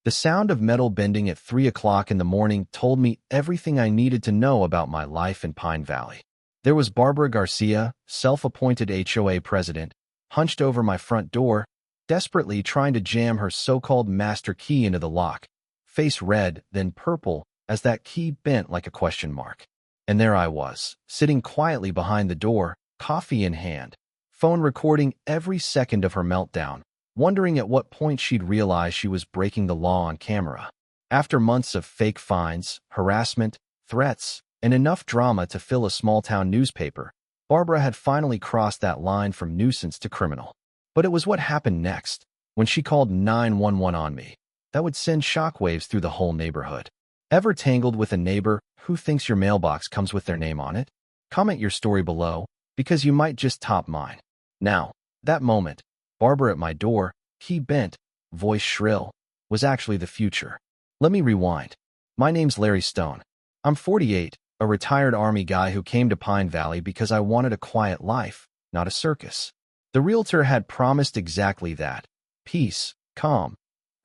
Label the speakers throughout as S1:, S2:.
S1: The sound of metal bending at 3 o'clock in the morning told me everything I needed to know about my life in Pine Valley. There was Barbara Garcia, self-appointed HOA president, hunched over my front door, desperately trying to jam her so-called master key into the lock, face red, then purple, as that key bent like a question mark. And there I was, sitting quietly behind the door, coffee in hand, phone recording every second of her meltdown, wondering at what point she'd realize she was breaking the law on camera. After months of fake fines, harassment, threats, and enough drama to fill a small-town newspaper, Barbara had finally crossed that line from nuisance to criminal. But it was what happened next, when she called 911 on me, that would send shockwaves through the whole neighborhood. Ever tangled with a neighbor who thinks your mailbox comes with their name on it? Comment your story below, because you might just top mine. Now, that moment, Barbara at my door, key bent, voice shrill, was actually the future. Let me rewind. My name's Larry Stone. I'm 48, a retired Army guy who came to Pine Valley because I wanted a quiet life, not a circus. The realtor had promised exactly that. Peace, calm,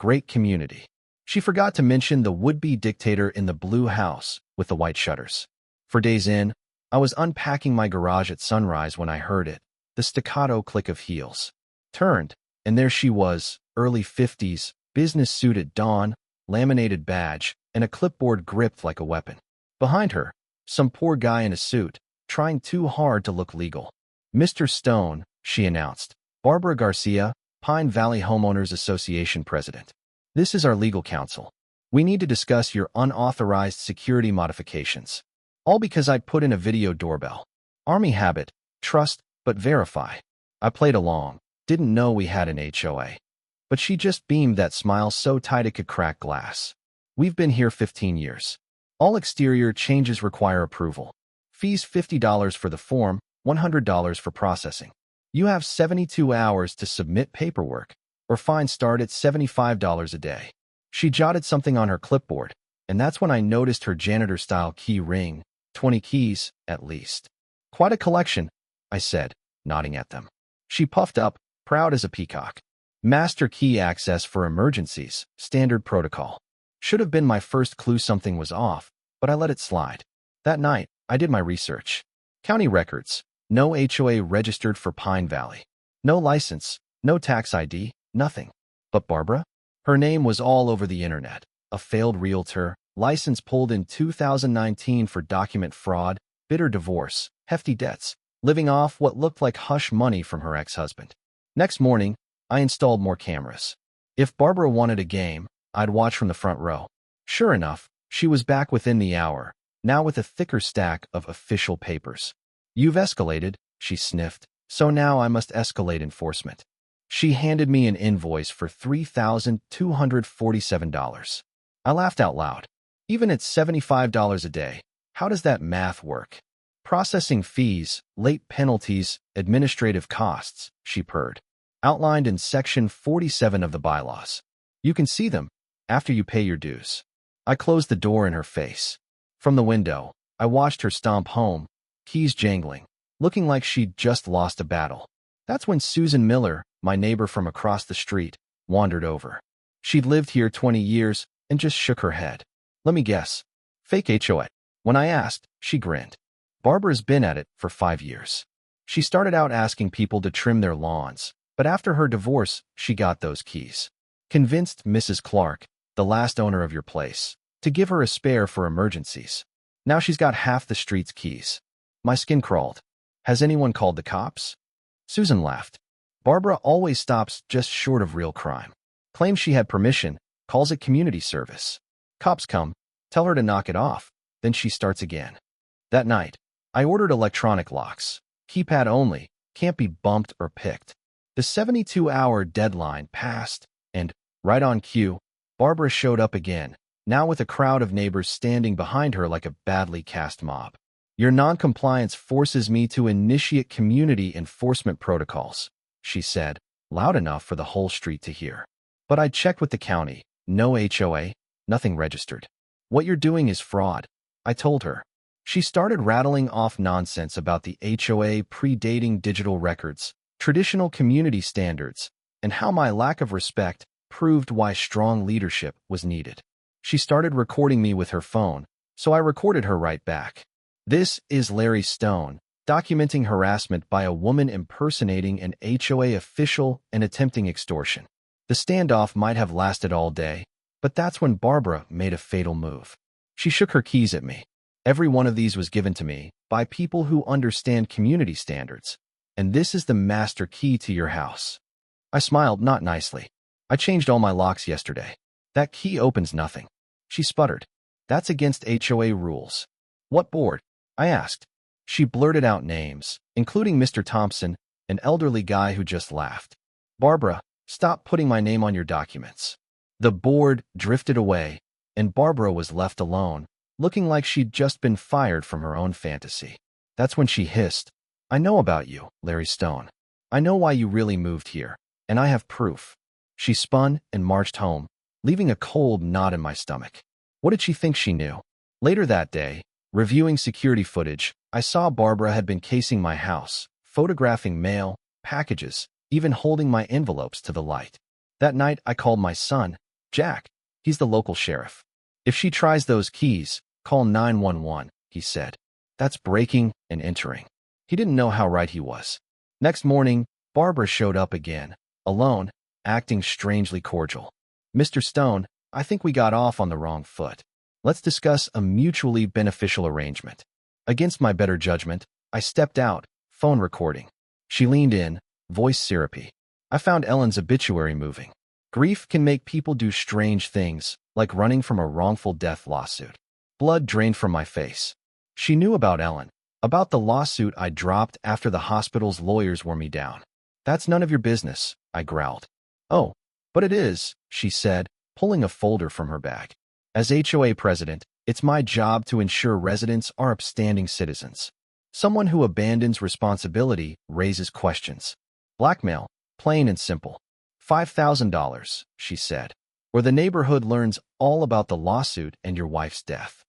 S1: great community. She forgot to mention the would-be dictator in the blue house with the white shutters. For days in, I was unpacking my garage at sunrise when I heard it, the staccato click of heels. Turned, and there she was, early 50s, business suit at dawn, laminated badge, and a clipboard gripped like a weapon. Behind her, some poor guy in a suit, trying too hard to look legal. Mr. Stone, she announced. Barbara Garcia, Pine Valley Homeowners Association president. This is our legal counsel. We need to discuss your unauthorized security modifications. All because I put in a video doorbell. Army habit, trust, but verify. I played along, didn't know we had an HOA. But she just beamed that smile so tight it could crack glass. We've been here 15 years. All exterior changes require approval. Fees $50 for the form, $100 for processing. You have 72 hours to submit paperwork, or fines start at $75 a day. She jotted something on her clipboard, and that's when I noticed her janitor-style key ring, 20 keys, at least. Quite a collection, I said, nodding at them. She puffed up, proud as a peacock. Master key access for emergencies, standard protocol. Should have been my first clue something was off, but I let it slide. That night, I did my research. County records, no HOA registered for Pine Valley. No license, no tax ID, nothing. But Barbara? Her name was all over the internet. A failed realtor, license pulled in 2019 for document fraud, bitter divorce, hefty debts, living off what looked like hush money from her ex-husband. Next morning, I installed more cameras. If Barbara wanted a game, I'd watch from the front row. Sure enough, she was back within the hour, now with a thicker stack of official papers. You've escalated, she sniffed, so now I must escalate enforcement. She handed me an invoice for $3,247. I laughed out loud. Even at $75 a day, how does that math work? Processing fees, late penalties, administrative costs, she purred. Outlined in Section 47 of the bylaws. You can see them after you pay your dues. I closed the door in her face. From the window, I watched her stomp home, keys jangling, looking like she'd just lost a battle. That's when Susan Miller, my neighbor from across the street, wandered over. She'd lived here 20 years and just shook her head. Let me guess. Fake HOA. When I asked, she grinned. Barbara's been at it for 5 years. She started out asking people to trim their lawns, but after her divorce, she got those keys. Convinced Mrs. Clark, the last owner of your place, to give her a spare for emergencies. Now she's got half the street's keys. My skin crawled. Has anyone called the cops? Susan laughed. Barbara always stops just short of real crime. Claims she had permission, calls it community service. Cops come, tell her to knock it off, then she starts again. That night, I ordered electronic locks. Keypad only, can't be bumped or picked. The 72-hour deadline passed, and, right on cue, Barbara showed up again, now with a crowd of neighbors standing behind her like a badly cast mob. Your noncompliance forces me to initiate community enforcement protocols, she said, loud enough for the whole street to hear. But I checked with the county, no HOA, nothing registered. What you're doing is fraud, I told her. She started rattling off nonsense about the HOA predating digital records, traditional community standards, and how my lack of respect proved why strong leadership was needed. She started recording me with her phone, so I recorded her right back. This is Larry Stone, documenting harassment by a woman impersonating an HOA official and attempting extortion. The standoff might have lasted all day, but that's when Barbara made a fatal move. She shook her keys at me. Every one of these was given to me by people who understand community standards, and this is the master key to your house. I smiled, not nicely. I changed all my locks yesterday. That key opens nothing. She sputtered. That's against HOA rules. What board? I asked. She blurted out names, including Mr. Thompson, an elderly guy who just laughed. Barbara, stop putting my name on your documents. The board drifted away, and Barbara was left alone, looking like she'd just been fired from her own fantasy. That's when she hissed, I know about you, Larry Stone. I know why you really moved here, and I have proof. She spun and marched home, leaving a cold knot in my stomach. What did she think she knew? Later that day, reviewing security footage, I saw Barbara had been casing my house, photographing mail, packages, even holding my envelopes to the light. That night, I called my son, Jack. He's the local sheriff. If she tries those keys, call 911, he said. That's breaking and entering. He didn't know how right he was. Next morning, Barbara showed up again, alone, acting strangely cordial. Mr. Stone, I think we got off on the wrong foot. Let's discuss a mutually beneficial arrangement. Against my better judgment, I stepped out, phone recording. She leaned in, voice syrupy. I found Ellen's obituary moving. Grief can make people do strange things, like running from a wrongful death lawsuit. Blood drained from my face. She knew about Ellen, about the lawsuit I dropped after the hospital's lawyers wore me down. That's none of your business, I growled. Oh, but it is, she said, pulling a folder from her bag. As HOA president, it's my job to ensure residents are upstanding citizens. Someone who abandons responsibility raises questions. Blackmail, plain and simple. $5,000, she said, or the neighborhood learns all about the lawsuit and your wife's death.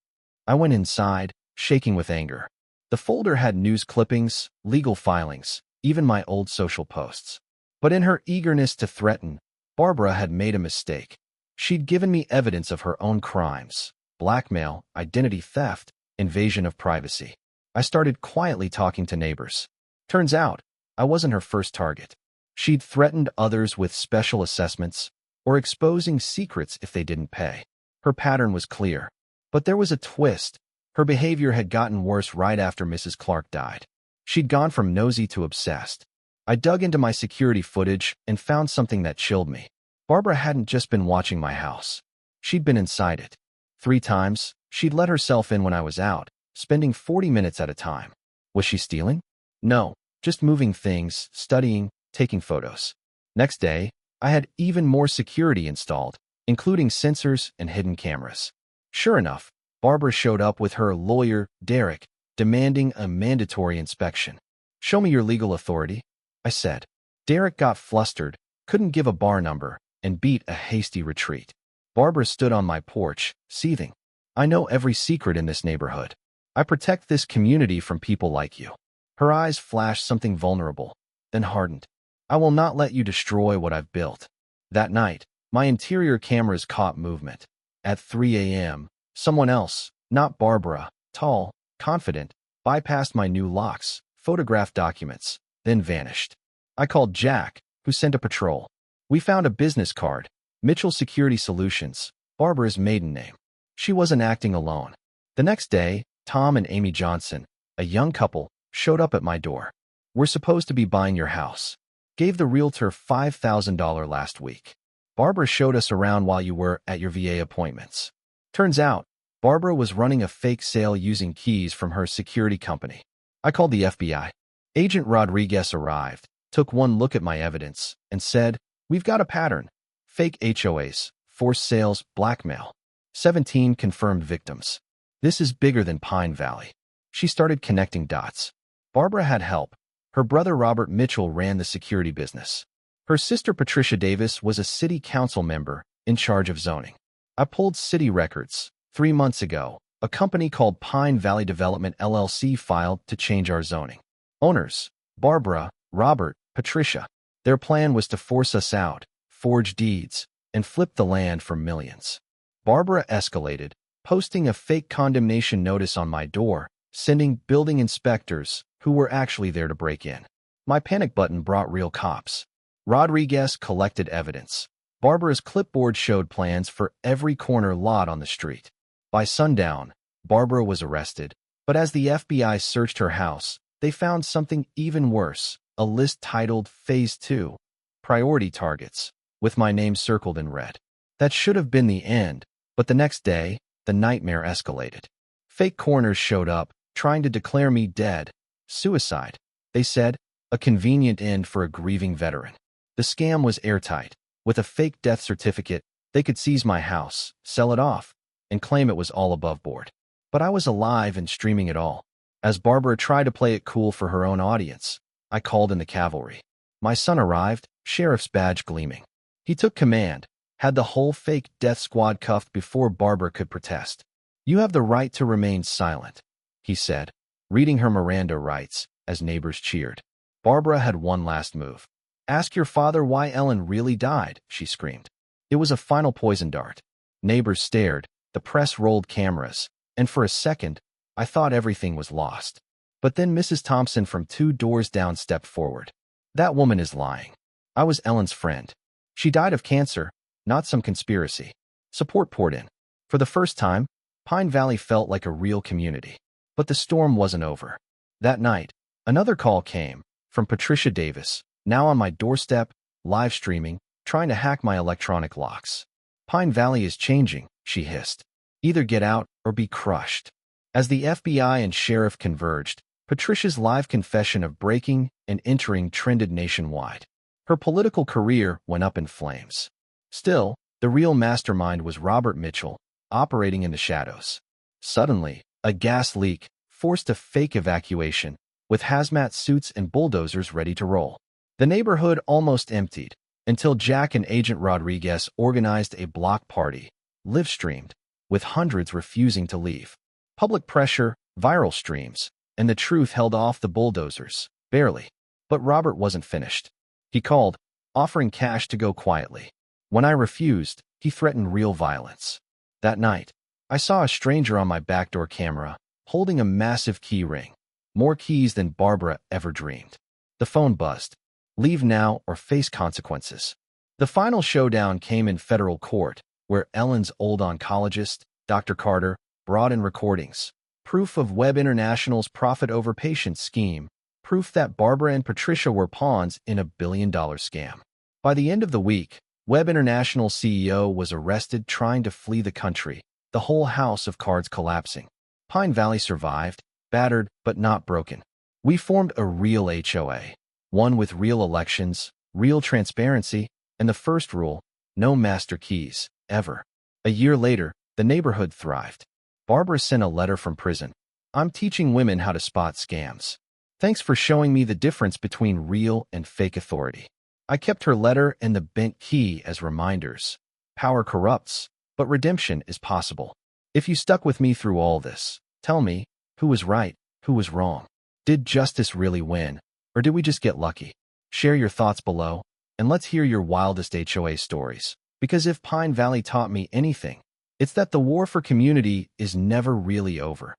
S1: I went inside, shaking with anger. The folder had news clippings, legal filings, even my old social posts. But in her eagerness to threaten, Barbara had made a mistake. She'd given me evidence of her own crimes: blackmail, identity theft, invasion of privacy. I started quietly talking to neighbors. Turns out, I wasn't her first target. She'd threatened others with special assessments or exposing secrets if they didn't pay. Her pattern was clear. But there was a twist. Her behavior had gotten worse right after Mrs. Clark died. She'd gone from nosy to obsessed. I dug into my security footage and found something that chilled me. Barbara hadn't just been watching my house. She'd been inside it. 3 times, she'd let herself in when I was out, spending 40 minutes at a time. Was she stealing? No, just moving things, studying, taking photos. Next day, I had even more security installed, including sensors and hidden cameras. Sure enough, Barbara showed up with her lawyer, Derek, demanding a mandatory inspection. Show me your legal authority, I said. Derek got flustered, couldn't give a bar number, and beat a hasty retreat. Barbara stood on my porch, seething. I know every secret in this neighborhood. I protect this community from people like you. Her eyes flashed something vulnerable, then hardened. I will not let you destroy what I've built. That night, my interior cameras caught movement. At 3 a.m., someone else, not Barbara, tall, confident, bypassed my new locks, photographed documents, then vanished. I called Jack, who sent a patrol. We found a business card, Mitchell Security Solutions, Barbara's maiden name. She wasn't acting alone. The next day, Tom and Amy Johnson, a young couple, showed up at my door. We're supposed to be buying your house. Gave the realtor $5,000 last week. Barbara showed us around while you were at your VA appointments. Turns out, Barbara was running a fake sale using keys from her security company. I called the FBI. Agent Rodriguez arrived, took one look at my evidence, and said, "We've got a pattern. Fake HOAs, forced sales, blackmail. 17 confirmed victims. This is bigger than Pine Valley." She started connecting dots. Barbara had help. Her brother Robert Mitchell ran the security business. Her sister Patricia Davis was a city council member in charge of zoning. I pulled city records. 3 months ago, a company called Pine Valley Development LLC filed to change our zoning. Owners: Barbara, Robert, Patricia. Their plan was to force us out, forge deeds, and flipped the land for millions. Barbara escalated, posting a fake condemnation notice on my door, sending building inspectors who were actually there to break in. My panic button brought real cops. Rodriguez collected evidence. Barbara's clipboard showed plans for every corner lot on the street. By sundown, Barbara was arrested, but as the FBI searched her house, they found something even worse, a list titled Phase 2, Priority Targets, with my name circled in red. That should have been the end, but the next day, the nightmare escalated. Fake coroners showed up, trying to declare me dead. Suicide, they said, a convenient end for a grieving veteran. The scam was airtight. With a fake death certificate, they could seize my house, sell it off, and claim it was all above board. But I was alive and streaming it all. As Barbara tried to play it cool for her own audience, I called in the cavalry. My son arrived, sheriff's badge gleaming. He took command, had the whole fake death squad cuffed before Barbara could protest. "You have the right to remain silent," he said, reading her Miranda rights as neighbors cheered. Barbara had one last move. "Ask your father why Ellen really died," she screamed. It was a final poison dart. Neighbors stared, the press rolled cameras, and for a second, I thought everything was lost. But then Mrs. Thompson from 2 doors down stepped forward. "That woman is lying. I was Ellen's friend. She died of cancer, not some conspiracy." Support poured in. For the first time, Pine Valley felt like a real community. But the storm wasn't over. That night, another call came from Patricia Davis, now on my doorstep, live streaming, trying to hack my electronic locks. "Pine Valley is changing," she hissed. "Either get out or be crushed." As the FBI and sheriff converged, Patricia's live confession of breaking and entering trended nationwide. Her political career went up in flames. Still, the real mastermind was Robert Mitchell, operating in the shadows. Suddenly, a gas leak forced a fake evacuation, with hazmat suits and bulldozers ready to roll. The neighborhood almost emptied, until Jack and Agent Rodriguez organized a block party, live-streamed, with hundreds refusing to leave. Public pressure, viral streams, and the truth held off the bulldozers, barely. But Robert wasn't finished. He called, offering cash to go quietly. When I refused, he threatened real violence. That night, I saw a stranger on my backdoor camera, holding a massive key ring, more keys than Barbara ever dreamed. The phone buzzed. "Leave now or face consequences." The final showdown came in federal court, where Ellen's old oncologist, Dr. Carter, brought in recordings, proof of Web International's profit over patient scheme, proof that Barbara and Patricia were pawns in a billion-dollar scam. By the end of the week, Web International CEO was arrested trying to flee the country, the whole house of cards collapsing. Pine Valley survived, battered but not broken. We formed a real HOA, one with real elections, real transparency, and the first rule, no master keys, ever. A year later, the neighborhood thrived. Barbara sent a letter from prison. "I'm teaching women how to spot scams. Thanks for showing me the difference between real and fake authority." I kept her letter and the bent key as reminders. Power corrupts, but redemption is possible. If you stuck with me through all this, tell me, who was right, who was wrong? Did justice really win, or did we just get lucky? Share your thoughts below, and let's hear your wildest HOA stories. Because if Pine Valley taught me anything, it's that the war for community is never really over.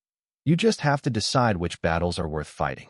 S1: You just have to decide which battles are worth fighting.